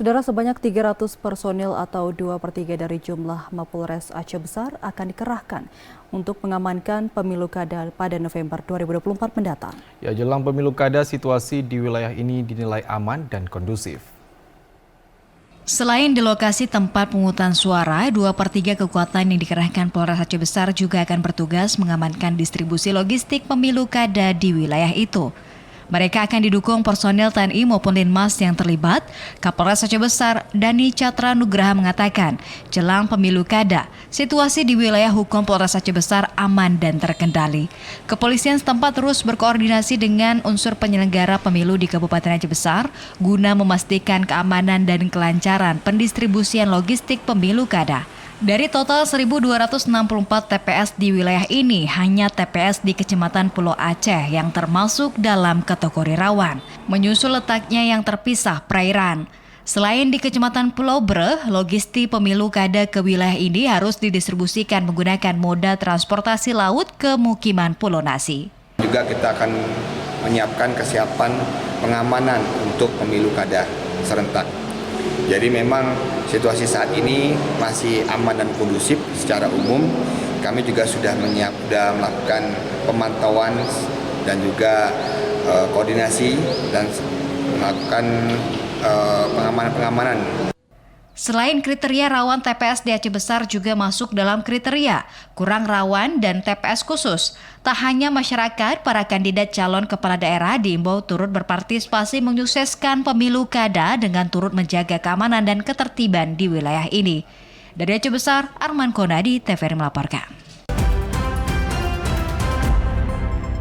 Saudara, sebanyak 300 personil atau 2/3 dari jumlah Mapolres Aceh Besar akan dikerahkan untuk mengamankan pemilu kada pada November 2024 mendatang. Ya, jelang pemilu kada, situasi di wilayah ini dinilai aman dan kondusif. Selain di lokasi tempat pemungutan suara, 2/3 kekuatan yang dikerahkan Polres Aceh Besar juga akan bertugas mengamankan distribusi logistik pemilu kada di wilayah itu. Mereka akan didukung personil TNI maupun Linmas yang terlibat. Kapolres Aceh Besar, Dani Catra Nugraha mengatakan, jelang pemilu kada, situasi di wilayah hukum Polres Aceh Besar aman dan terkendali. Kepolisian setempat terus berkoordinasi dengan unsur penyelenggara pemilu di Kabupaten Aceh Besar guna memastikan keamanan dan kelancaran pendistribusian logistik pemilu kada. Dari total 1.264 TPS di wilayah ini, hanya TPS di Kecamatan Pulau Aceh yang termasuk dalam kategori rawan, menyusul letaknya yang terpisah perairan. Selain di Kecamatan Pulau Bre, logistik pemilu kada ke wilayah ini harus didistribusikan menggunakan moda transportasi laut ke Mukiman Pulau Nasi. Juga kita akan menyiapkan kesiapan pengamanan untuk pemilu kada serentak. Jadi memang situasi saat ini masih aman dan kondusif secara umum. Kami juga sudah melakukan pemantauan dan juga koordinasi dan melakukan pengamanan. Selain kriteria rawan, TPS di Aceh Besar juga masuk dalam kriteria kurang rawan dan TPS khusus. Tak hanya masyarakat, para kandidat calon kepala daerah diimbau turut berpartisipasi menyukseskan pemilu kada dengan turut menjaga keamanan dan ketertiban di wilayah ini. Dari Aceh Besar, Arman Konadi, TVRI melaporkan.